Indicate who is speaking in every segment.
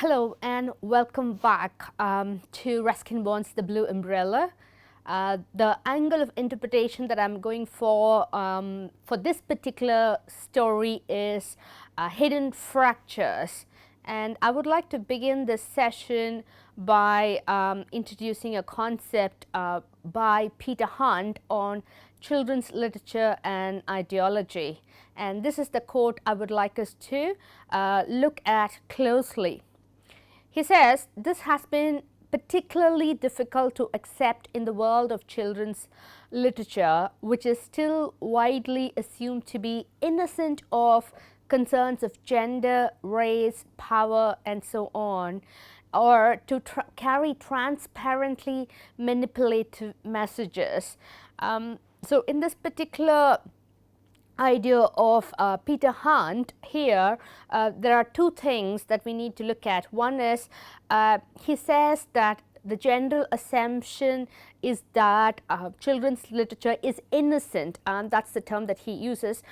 Speaker 1: Hello and welcome back to Ruskin Bond's The Blue Umbrella. The angle of interpretation that I'm going for this particular story is hidden fractures. And I would like to begin this session by introducing a concept by Peter Hunt on children's literature and ideology. And this is the quote I would like us to look at closely. He says, "This has been particularly difficult to accept in the world of children's literature, which is still widely assumed to be innocent of concerns of gender, race, power, and so on, or to carry transparently manipulative messages." So in this particular idea of Peter Hunt here, there are two things that we need to look at. One is he says that the general assumption is that children's literature is innocent, and that's the term that he uses,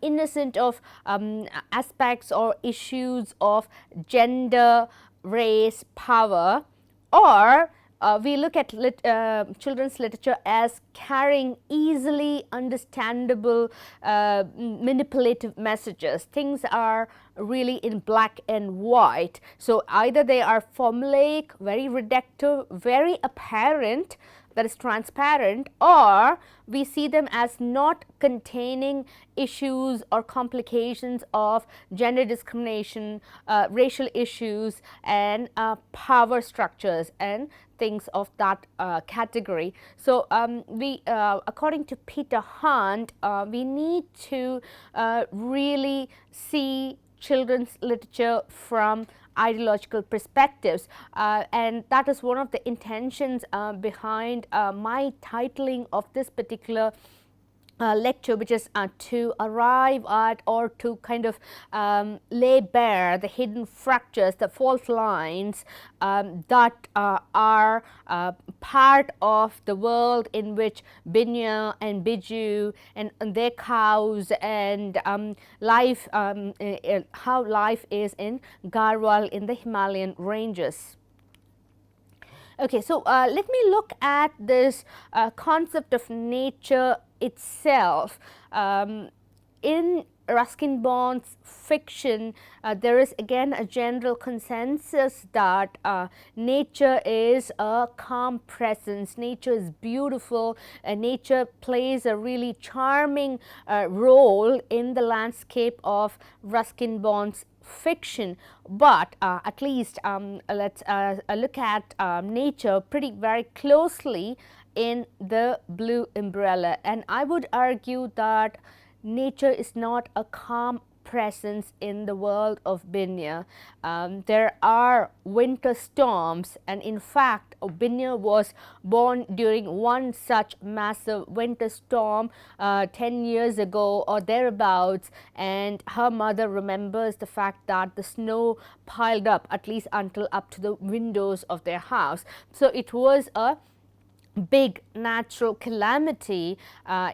Speaker 1: innocent of aspects or issues of gender, race, power, or we look at children's literature as carrying easily understandable manipulative messages. Things are really in black and white. So either they are formulaic, very reductive, very apparent, that is transparent, or we see them as not containing issues or complications of gender discrimination, racial issues, and power structures and things of that category. So according to Peter Hunt, we need to really see children's literature from ideological perspectives, and that is one of the intentions behind my titling of this particular lecture, which is to arrive at, or to kind of lay bare the hidden fractures, the fault lines that are part of the world in which Binya and Biju and their cows and life, how life is in Garhwal in the Himalayan ranges. Okay, so let me look at this concept of nature itself. In Ruskin Bond's fiction, there is again a general consensus that nature is a calm presence, nature is beautiful, nature plays a really charming role in the landscape of Ruskin Bond's fiction. But at least let's look at nature very closely in The Blue Umbrella, and I would argue that nature is not a calm presence in the world of Binya. There are winter storms, and in fact Binya was born during one such massive winter storm 10 years ago or thereabouts, and her mother remembers the fact that the snow piled up at least until up to the windows of their house. So it was a big natural calamity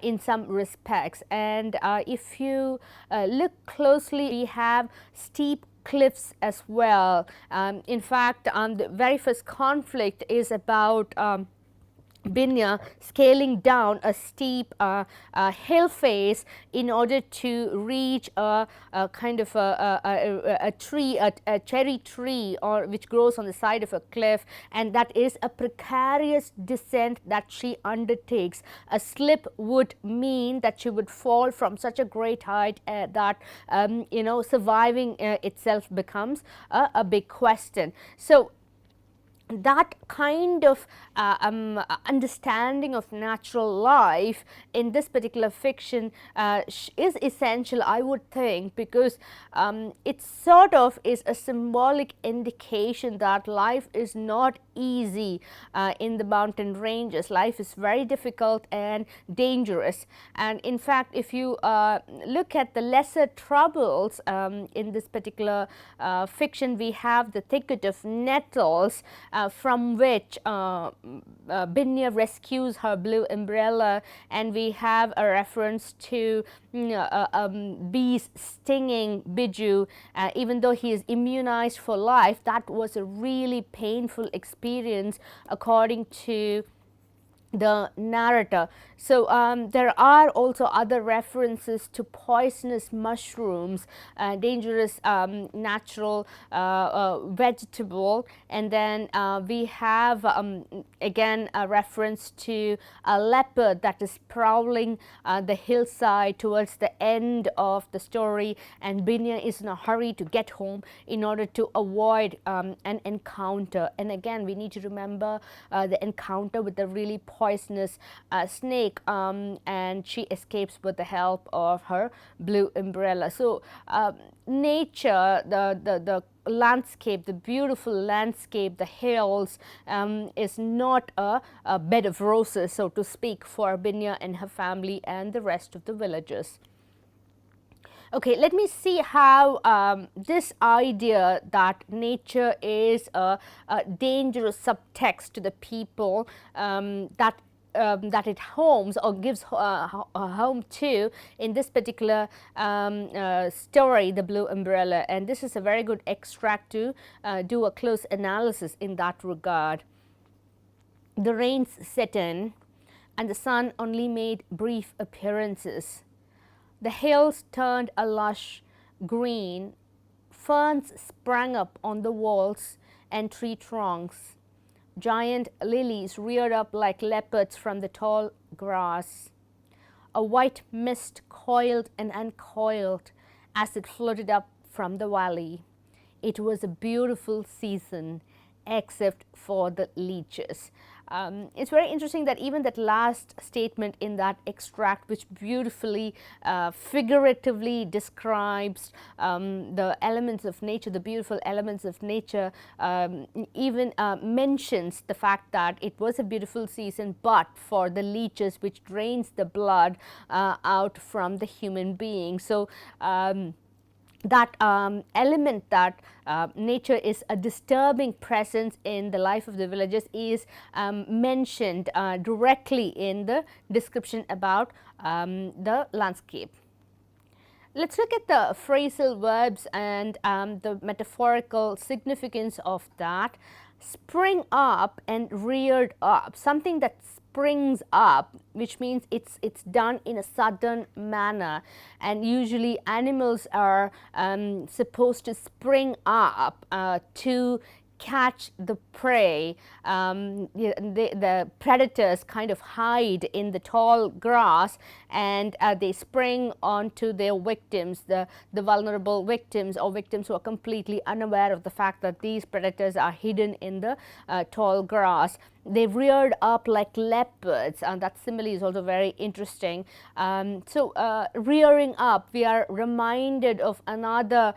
Speaker 1: in some respects, and if you look closely, we have steep cliffs as well. In fact, the very first conflict is about Binya scaling down a steep hill face in order to reach a kind of a tree, a cherry tree, or which grows on the side of a cliff, and that is a precarious descent that she undertakes. A slip would mean that she would fall from such a great height that you know, surviving itself becomes a big question. So that kind of understanding of natural life in this particular fiction is essential, I would think, because it sort of is a symbolic indication that life is not easy in the mountain ranges. Life is very difficult and dangerous, and in fact if you look at the lesser troubles in this particular fiction, we have the thicket of nettles from which Binya rescues her blue umbrella, and we have a reference to bees stinging Biju. Even though he is immunized for life, that was a really painful experience according to the narrator. So there are also other references to poisonous mushrooms, dangerous natural vegetable, and then we have again a reference to a leopard that is prowling the hillside towards the end of the story, and Binya is in a hurry to get home in order to avoid an encounter. And again, we need to remember the encounter with the really poisonous snake, and she escapes with the help of her blue umbrella. So nature, the landscape, the beautiful landscape, the hills, is not a bed of roses, so to speak, for Binya and her family and the rest of the villagers. Okay, let me see how this idea that nature is a dangerous subtext to the people that it homes or gives a home to in this particular story, The Blue Umbrella. And this is a very good extract to do a close analysis in that regard. The rains set in, and the sun only made brief appearances. The hills turned a lush green, ferns sprang up on the walls and tree trunks. Giant lilies reared up like leopards from the tall grass. A white mist coiled and uncoiled as it floated up from the valley. It was a beautiful season, except for the leeches. It's very interesting that even that last statement in that extract, which beautifully figuratively describes the elements of nature, the beautiful elements of nature, even mentions the fact that it was a beautiful season, but for the leeches, which drains the blood out from the human being. So that element that nature is a disturbing presence in the life of the villagers is mentioned directly in the description about the landscape. Let's look at the phrasal verbs and the metaphorical significance of that. Spring up and reared up, something that springs up, which means it's done in a sudden manner, and usually animals are supposed to spring up to catch the prey. The predators kind of hide in the tall grass, and they spring onto their victims, the vulnerable victims, or victims who are completely unaware of the fact that these predators are hidden in the tall grass. They reared up like leopards, and that simile is also very interesting. Rearing up, we are reminded of another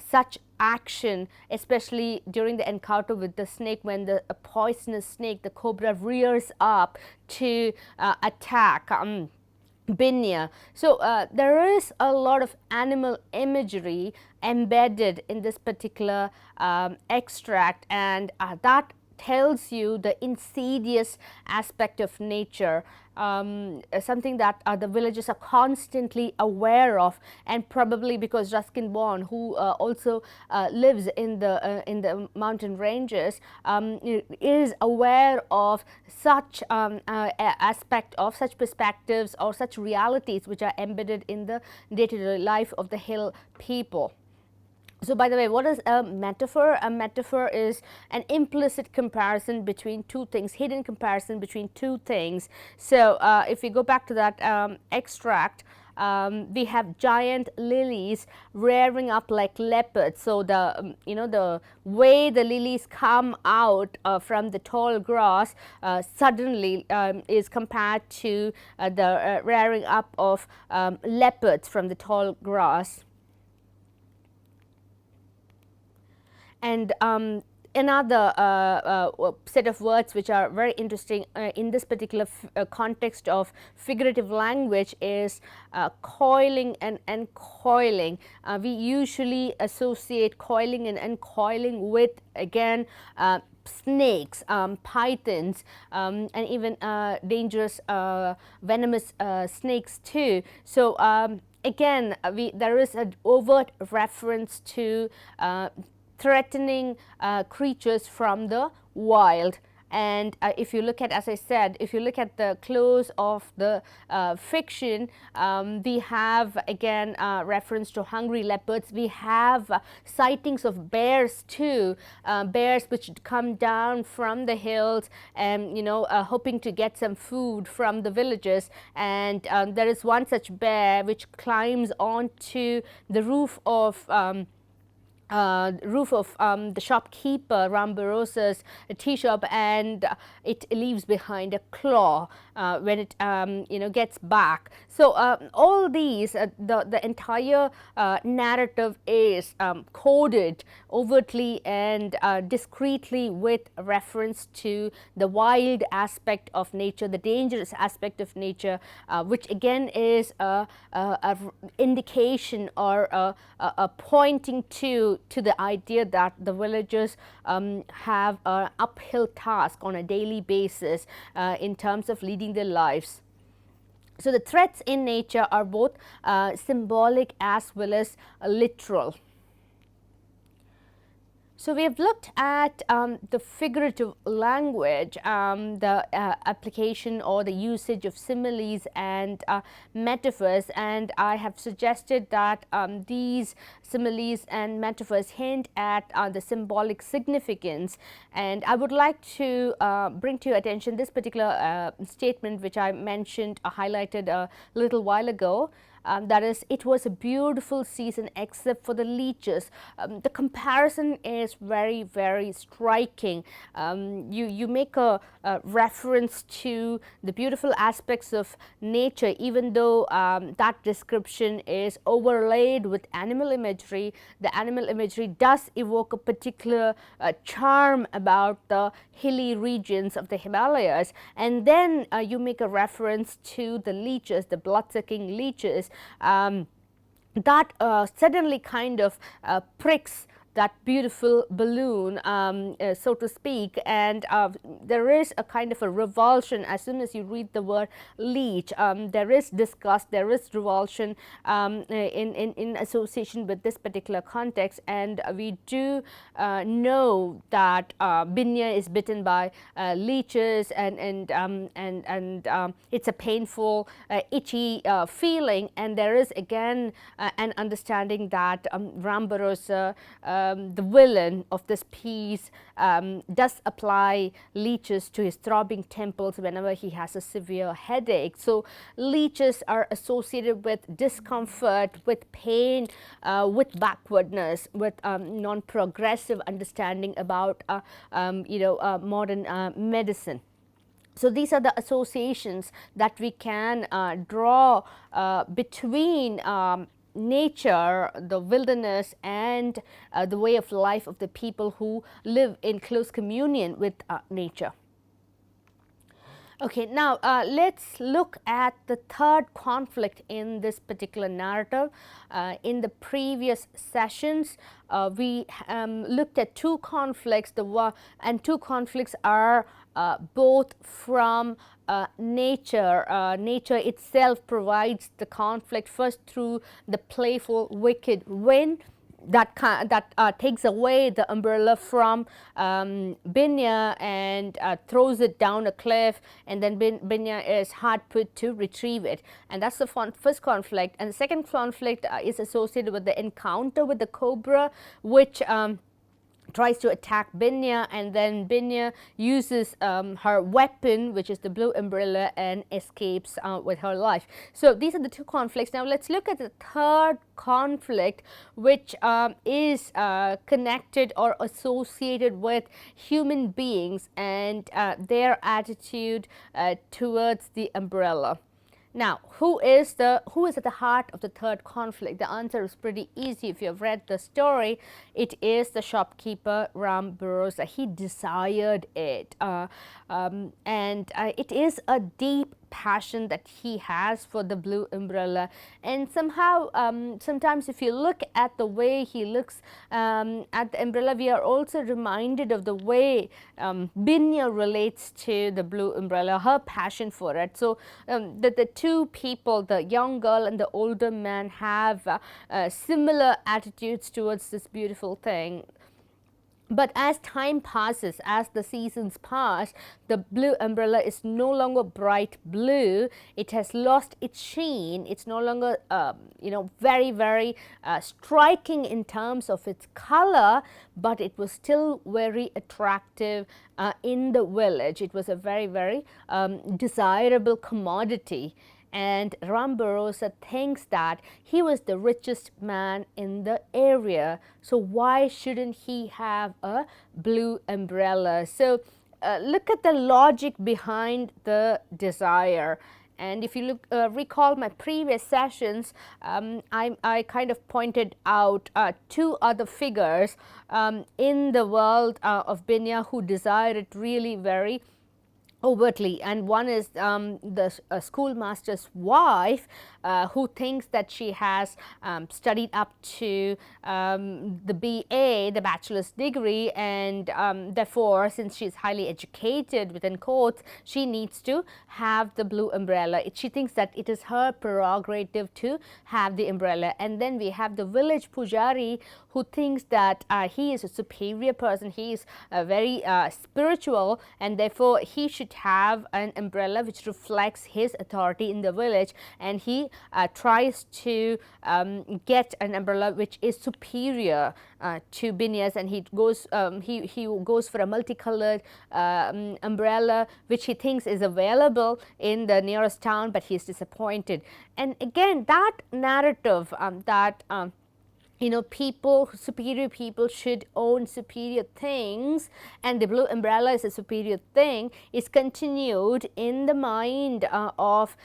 Speaker 1: such action, especially during the encounter with the snake, when the poisonous snake, the cobra, rears up to attack Binya. So there is a lot of animal imagery embedded in this particular extract, and that tells you the insidious aspect of nature, something that the villagers are constantly aware of, and probably because Ruskin Bond, who also lives in the mountain ranges, is aware of such aspect of such perspectives or such realities which are embedded in the day-to-day life of the hill people. So, by the way, what is a metaphor? A metaphor is an implicit comparison between two things, hidden comparison between two things. So, if we go back to that extract, we have giant lilies rearing up like leopards. So the the way the lilies come out from the tall grass suddenly is compared to the rearing up of leopards from the tall grass. And Another set of words which are very interesting in this particular context of figurative language is coiling and uncoiling. We usually associate coiling and uncoiling with, again, snakes, pythons, and even dangerous venomous snakes too. So again, there is an overt reference to threatening creatures from the wild. And if you look at, as I said, if you look at the close of the fiction, we have again reference to hungry leopards. We have sightings of bears too, bears which come down from the hills and, you know, hoping to get some food from the villagers. And there is one such bear which climbs onto the roof of the shopkeeper Ram Bharosa's tea shop, and it leaves behind a claw when it you know, gets back. So all these, the entire narrative is coded overtly and discreetly with reference to the wild aspect of nature, the dangerous aspect of nature, which again is a indication or a pointing to the idea that the villagers have an uphill task on a daily basis in terms of leading their lives. So the threats in nature are both symbolic as well as literal. So we have looked at the figurative language, the application or the usage of similes and metaphors, and I have suggested that these similes and metaphors hint at the symbolic significance. And I would like to bring to your attention this particular statement which I mentioned, highlighted a little while ago. That is, it was a beautiful season except for the leeches. The comparison is very, very striking. You make a reference to the beautiful aspects of nature, even though that description is overlaid with animal imagery. The animal imagery does evoke a particular charm about the hilly regions of the Himalayas, and then you make a reference to the leeches, the blood-sucking leeches, that suddenly kind of pricks that beautiful balloon, so to speak, and there is a kind of a revulsion as soon as you read the word leech. There is disgust, there is revulsion in association with this particular context, and we do know that Binya is bitten by leeches, and it's a painful, itchy feeling, and there is again an understanding that Ram Bharosa, the villain of this piece, does apply leeches to his throbbing temples whenever he has a severe headache. So leeches are associated with discomfort, with pain, with backwardness, with non-progressive understanding about modern medicine. So these are the associations that we can draw between nature, the wilderness, and the way of life of the people who live in close communion with nature. Okay, now let's look at the third conflict in this particular narrative. In the previous sessions, we looked at two conflicts, and two conflicts are both from nature. Nature itself provides the conflict first through the playful wicked wind that takes away the umbrella from Binya and throws it down a cliff, and then Binya is hard put to retrieve it, and that's the first conflict. And the second conflict is associated with the encounter with the cobra, which tries to attack Binya, and then Binya uses her weapon, which is the blue umbrella, and escapes with her life. So these are the two conflicts. Now let's look at the third conflict, which is connected or associated with human beings and their attitude towards the umbrella. Now, who is at the heart of the third conflict? The answer is pretty easy if you have read the story. It is the shopkeeper Ram Bharosa. He desired it, and it is a deep passion that he has for the blue umbrella. And somehow, sometimes if you look at the way he looks at the umbrella, we are also reminded of the way Binya relates to the blue umbrella, her passion for it. So the two people, the young girl and the older man, have similar attitudes towards this beautiful thing. But as time passes, as the seasons pass, the blue umbrella is no longer bright blue. It has lost its sheen. It's no longer, very, very striking in terms of its color, but it was still very attractive in the village. It was a very, very desirable commodity. And Ram Bharosa thinks that he was the richest man in the area, so why shouldn't he have a blue umbrella? So look at the logic behind the desire. And if you recall my previous sessions, I kind of pointed out two other figures in the world of Binya who desire it really very overtly, and one is the schoolmaster's wife, who thinks that she has studied up to the BA, the bachelor's degree, and therefore, since she is highly educated, within quotes, she needs to have the blue umbrella. She thinks that it is her prerogative to have the umbrella. And then we have the village pujari, who thinks that he is a superior person, he is very spiritual, and therefore he should have an umbrella which reflects his authority in the village, and he tries to get an umbrella which is superior to Binya's, and he goes for a multicolored umbrella which he thinks is available in the nearest town, but he is disappointed. And again, that narrative that people, superior people should own superior things, and the blue umbrella is a superior thing, is continued in the mind of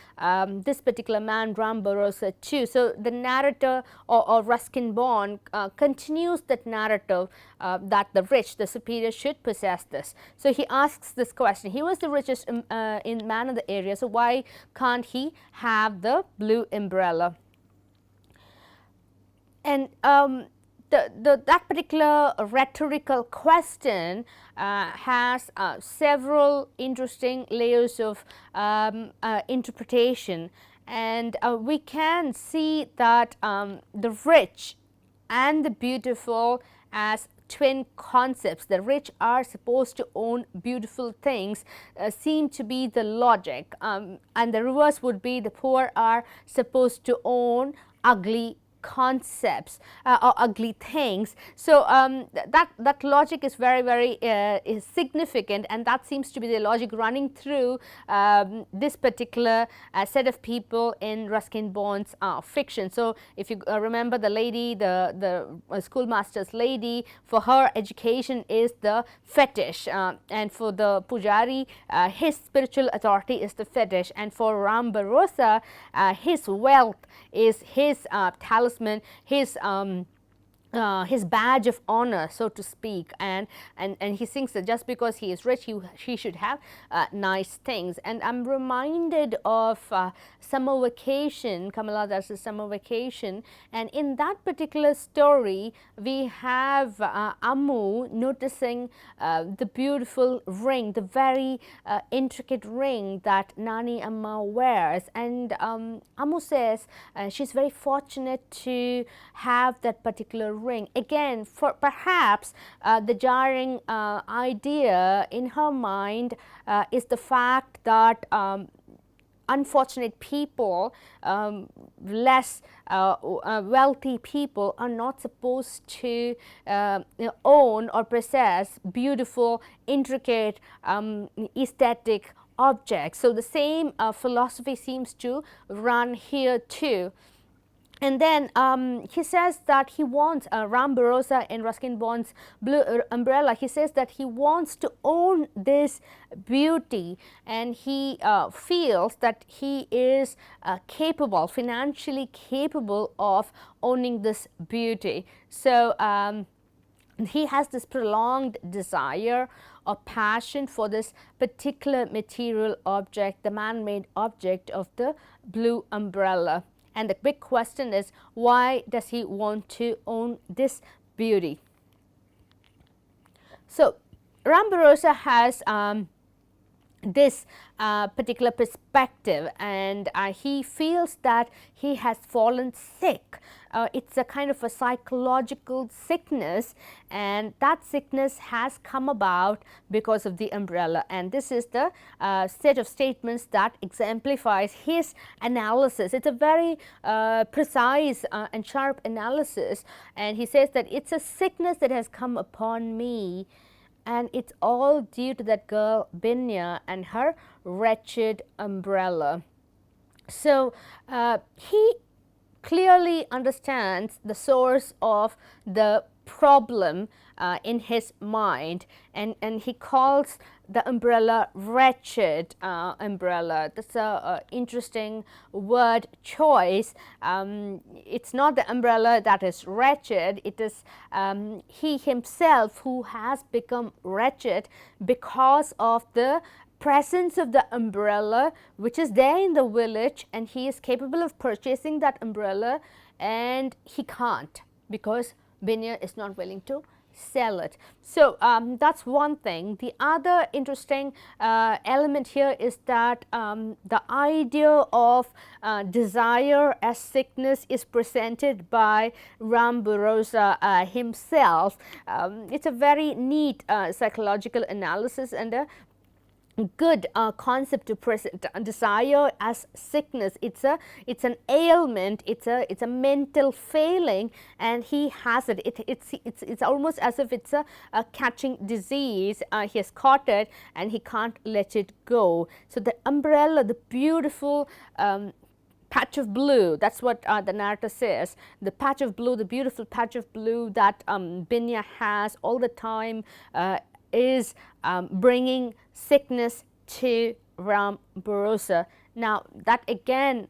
Speaker 1: this particular man, Ram Bharosa too. So the narrator or Ruskin Bond continues that narrative that the rich, the superior, should possess this. So he asks this question. He was the richest man in the area, so why can't he have the blue umbrella? And that particular rhetorical question has several interesting layers of interpretation, and we can see that the rich and the beautiful as twin concepts. The rich are supposed to own beautiful things, seem to be the logic, and the reverse would be the poor are supposed to own ugly concepts or ugly things. So that logic is very, very is significant, and that seems to be the logic running through this particular set of people in Ruskin Bond's fiction. So if you remember the lady, the schoolmaster's lady, for her education is the fetish, and for the pujari, his spiritual authority is the fetish, and for Ram Bharosa, his wealth is his talisman, his badge of honor, so to speak, and he thinks that just because he is rich, he should have nice things. And I'm reminded of Summer Vacation, Kamala Das's Summer Vacation, and in that particular story, we have Ammu noticing the beautiful ring, the very intricate ring that Nani Amma wears, and Ammu says she's very fortunate to have that particular ring. Again, for perhaps the jarring idea in her mind is the fact that unfortunate people, less wealthy people, are not supposed to own or possess beautiful, intricate, aesthetic objects. So the same philosophy seems to run here too. And then he says that he wants Ram Bharosa in Ruskin Bond's Blue Umbrella. He says that he wants to own this beauty, and he feels that he is capable, financially capable of owning this beauty. So he has this prolonged desire or passion for this particular material object, the man-made object of the blue umbrella. And the big question is, why does he want to own this beauty? So Ram Bharosa has this particular perspective, and he feels that he has fallen sick. It's a kind of a psychological sickness, and that sickness has come about because of the umbrella. And this is the set of statements that exemplifies his analysis. It's a very precise and sharp analysis, and he says that it's a sickness that has come upon me, and it's all due to that girl Binya and her wretched umbrella. So he clearly understands the source of the problem in his mind, and he calls the umbrella wretched umbrella. That's a interesting word choice. It's not the umbrella that is wretched, it is he himself who has become wretched because of the presence of the umbrella which is there in the village, and he is capable of purchasing that umbrella, and he can't because Binya is not willing to sell it. So that's one thing. The other interesting element here is that the idea of desire as sickness is presented by Ram Bharosa himself. It's a very neat psychological analysis and a good concept to present desire as sickness. It's an ailment, it's a mental failing, and he has it. It's almost as if it's a catching disease. He has caught it and he can't let it go. So the umbrella, the beautiful patch of blue, that's what the narrator says, the patch of blue, the beautiful patch of blue that Binya has all the time is bringing sickness to Ram Bharosa. Now that again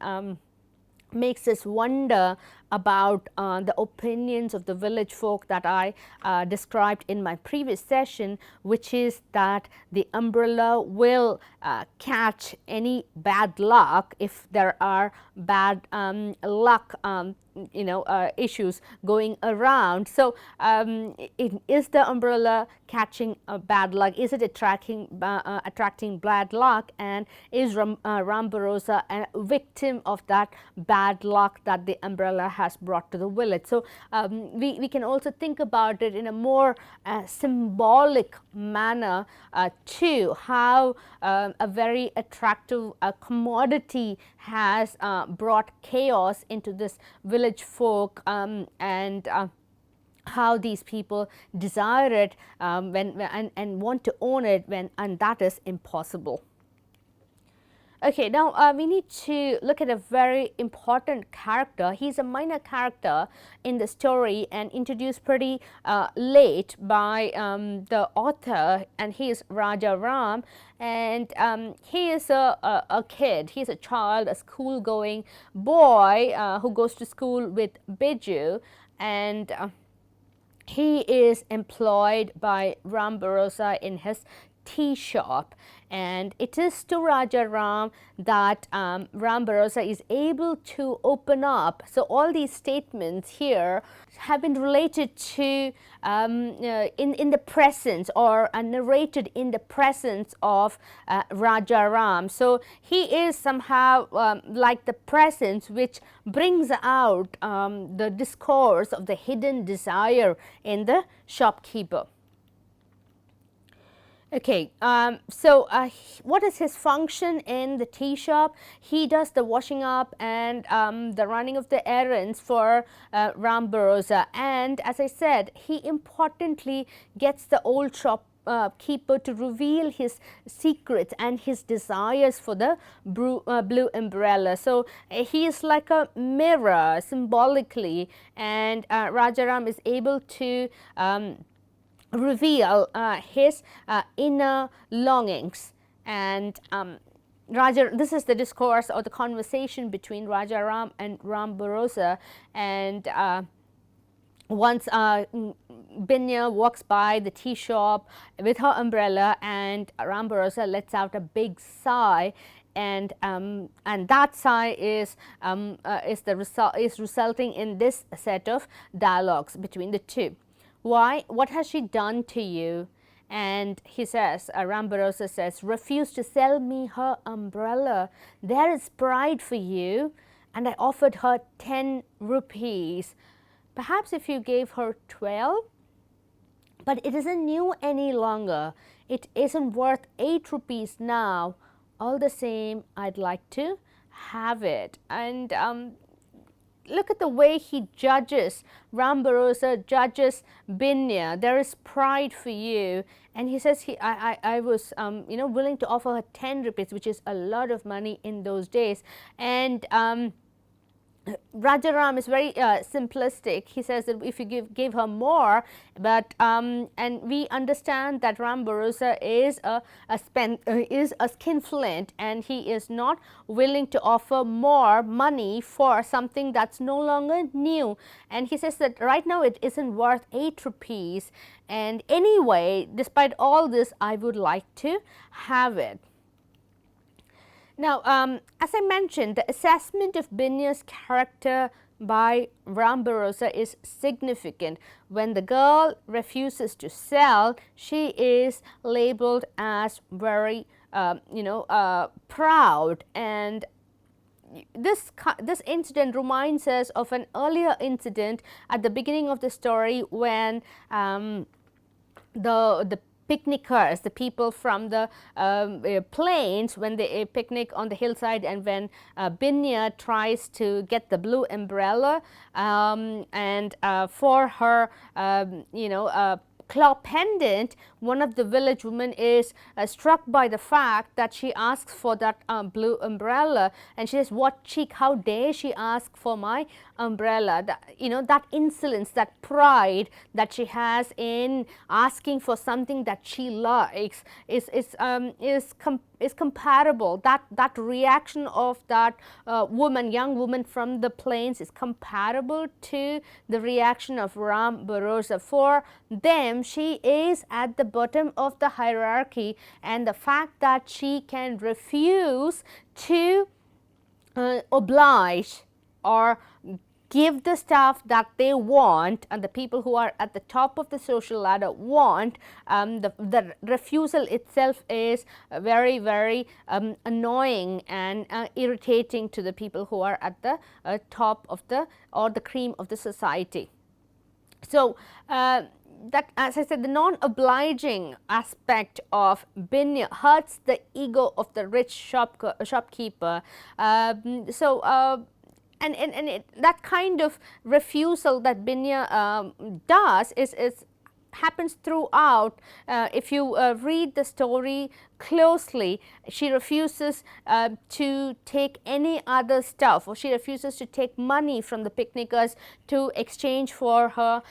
Speaker 1: makes us wonder about the opinions of the village folk that I described in my previous session, which is that the umbrella will catch any bad luck if there are bad luck issues going around. So is the umbrella catching bad luck? Is it attracting bad luck? And is Ram Bharosa a victim of that bad luck that the umbrella has brought to the village? So we can also think about it in a more symbolic manner too, how a very attractive commodity has brought chaos into this village folk, and how these people desire it and want to own it and that is impossible. Okay, now we need to look at a very important character. He's a minor character in the story and introduced pretty late by the author, and he is Rajaram, and he is a kid, he's a child, a school-going boy who goes to school with Biju, and he is employed by Ram Bharosa in his tea shop, and it is to Rajaram that Ram Bharosa is able to open up. So all these statements here have been related to in the presence or narrated in the presence of Rajaram. So he is somehow like the presence which brings out the discourse of the hidden desire in the shopkeeper. Okay, so what is his function in the tea shop? He does the washing up and the running of the errands for Ram Bharosa, and as I said, he importantly gets the old shop keeper to reveal his secrets and his desires for the blue umbrella. So he is like a mirror symbolically, and Rajaram is able to reveal his inner longings. And this is the discourse or the conversation between Rajaram and Ram Bharosa. And once Binya walks by the tea shop with her umbrella, and Ram Bharosa lets out a big sigh, and that sigh is resulting in this set of dialogues between the two. Why? What has she done to you? And he says, Ram Bharosa says, refuse to sell me her umbrella. There is pride for you, and I offered her 10 rupees. Perhaps if you gave her 12, but it isn't new any longer. It isn't worth 8 rupees now. All the same, I'd like to have it. And look at the way he judges. Ram Bharosa judges Binya. There is pride for you. And he says, I was willing to offer her 10 rupees, which is a lot of money in those days. And Rajaram is very simplistic. He says that if you give her more, but and we understand that Ram Bharosa is a skinflint, and he is not willing to offer more money for something that's no longer new. And he says that right now it isn't worth 8 rupees, and anyway, despite all this, I would like to have it. Now, as I mentioned, the assessment of Binya's character by Ram Bharosa is significant. When the girl refuses to sell, she is labeled as very, proud. And this incident reminds us of an earlier incident at the beginning of the story when the picnickers, the people from the plains, when they picnic on the hillside, and when Binya tries to get the blue umbrella and for her claw pendant, one of the village women is struck by the fact that she asks for that blue umbrella, and she says, what cheek, how dare she ask for my umbrella. That insolence, that pride that she has in asking for something that she likes is comparable. That reaction of that young woman from the plains is comparable to the reaction of Ram Bharosa. For them, she is at the bottom of the hierarchy, and the fact that she can refuse to oblige or give the stuff that they want, and the people who are at the top of the social ladder want, the refusal itself is very, very annoying and irritating to the people who are at the top of the cream of the society. So that, as I said, the non-obliging aspect of Binya hurts the ego of the rich shopkeeper. That kind of refusal that Binya does happens throughout. If you read the story closely, she refuses to take any other stuff, or she refuses to take money from the picnickers to exchange for her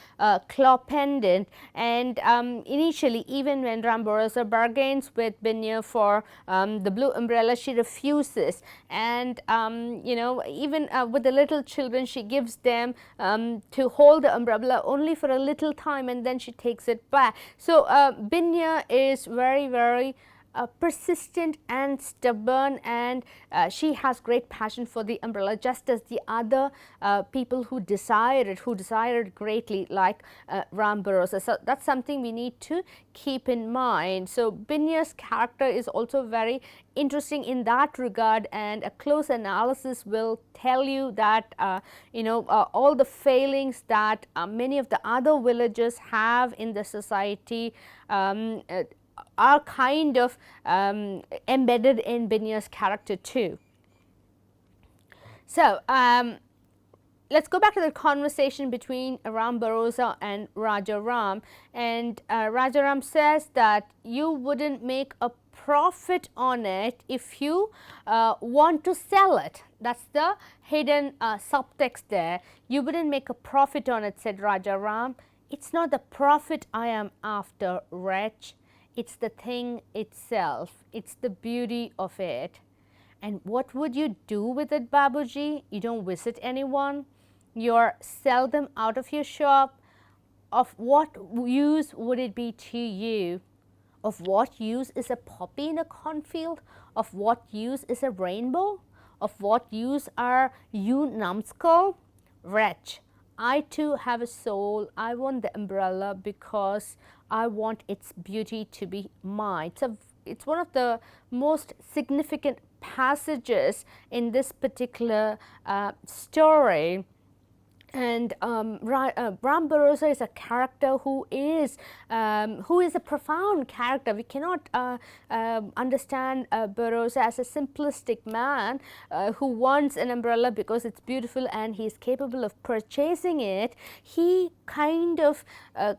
Speaker 1: claw pendant. And initially, even when Ram Bharosa bargains with Binya for the blue umbrella, she refuses. And even with the little children, she gives them to hold the umbrella only for a little time, and then she takes it back. So Binya is very, very persistent and stubborn, and she has great passion for the umbrella, just as the other people who desire it greatly, like Ram Bharosa. So that's something we need to keep in mind. So Binya's character is also very interesting in that regard, and a close analysis will tell you that all the failings that many of the other villagers have in the society are kind of embedded in Binya's character too. So let's go back to the conversation between Ram Bharosa and Rajaram, and Rajaram says that you wouldn't make a profit on it if you want to sell it. That's the hidden subtext there. You wouldn't make a profit on it, said Rajaram. It's not the profit I am after, wretch. It's the thing itself. It's the beauty of it. And what would you do with it, Babuji? You don't visit anyone. You sell them out of your shop. Of what use would it be to you? Of what use is a poppy in a cornfield? Of what use is a rainbow? Of what use are you, numbskull? Wretch, I too have a soul. I want the umbrella because I want its beauty to be mine. It's one of the most significant passages in this particular story. And Ram Bharosa is a character who is a profound character. We cannot understand Bharosa as a simplistic man who wants an umbrella because it's beautiful and he is capable of purchasing it. He kind of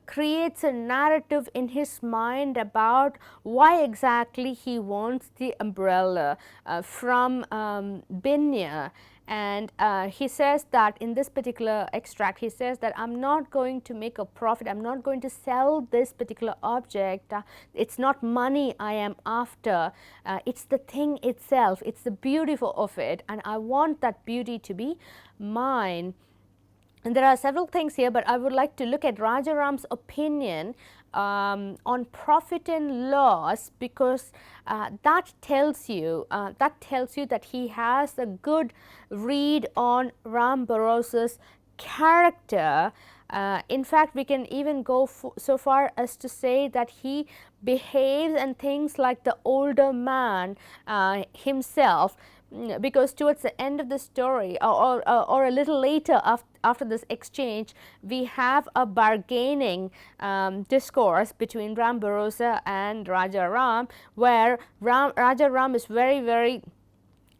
Speaker 1: creates a narrative in his mind about why exactly he wants the umbrella from Binya. And he says that in this particular extract, he says that I'm not going to make a profit, I'm not going to sell this particular object, it's not money I am after, it's the thing itself, it's the beauty of it, and I want that beauty to be mine. And there are several things here, but I would like to look at Rajaram's opinion on profit and loss, because that tells you that he has a good read on Ram Bharosa's character. In fact, we can even go so far as to say that he behaves and thinks like the older man himself, because towards the end of the story, or a little later after this exchange, we have a bargaining discourse between Ram Bharosa and Rajaram, where Rajaram is very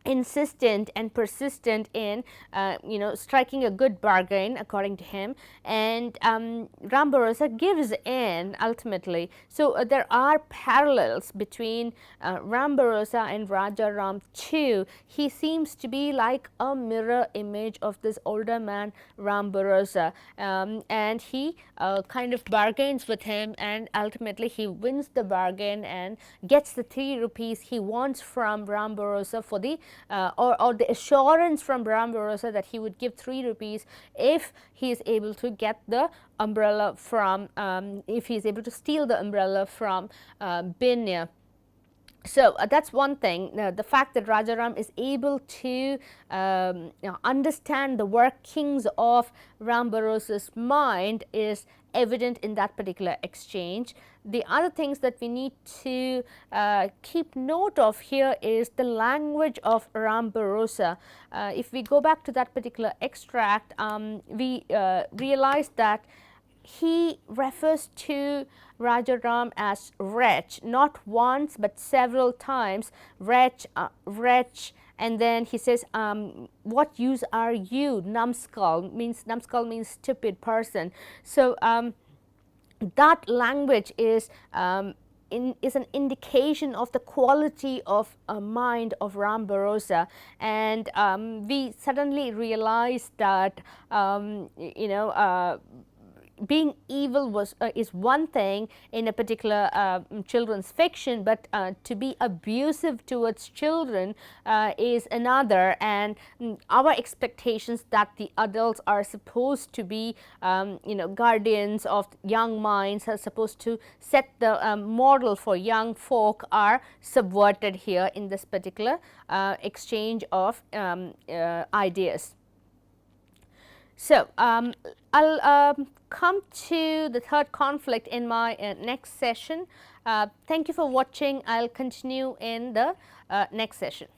Speaker 1: insistent and persistent in striking a good bargain according to him, and Ram Bharosa gives in ultimately. So there are parallels between Ram Bharosa and Rajaram too. He seems to be like a mirror image of this older man Ram Bharosa, and he kind of bargains with him, and ultimately he wins the bargain and gets the 3 rupees he wants from Ram Bharosa for the or the assurance from Ram Bharosa that he would give 3 rupees if he is able to get the umbrella from, if he is able to steal the umbrella from Binya. So that's one thing. The fact that Rajaram is able to understand the workings of Ram Bharosa's mind is evident in that particular exchange. The other things that we need to keep note of here is the language of Ram Bharosa. If we go back to that particular extract, we realize that he refers to Rajaram as wretch, not once but several times. Wretch, wretch, and then he says, what use are you? Numbskull means stupid person. So that language is an indication of the quality of mind of Ram Bharosa, and we suddenly realize that being evil is one thing in a particular children's fiction, but to be abusive towards children is another, and our expectations that the adults are supposed to be guardians of young minds, are supposed to set the model for young folk, are subverted here in this particular exchange of ideas. So I'll come to the third conflict in my next session. Thank you for watching. I'll continue in the next session.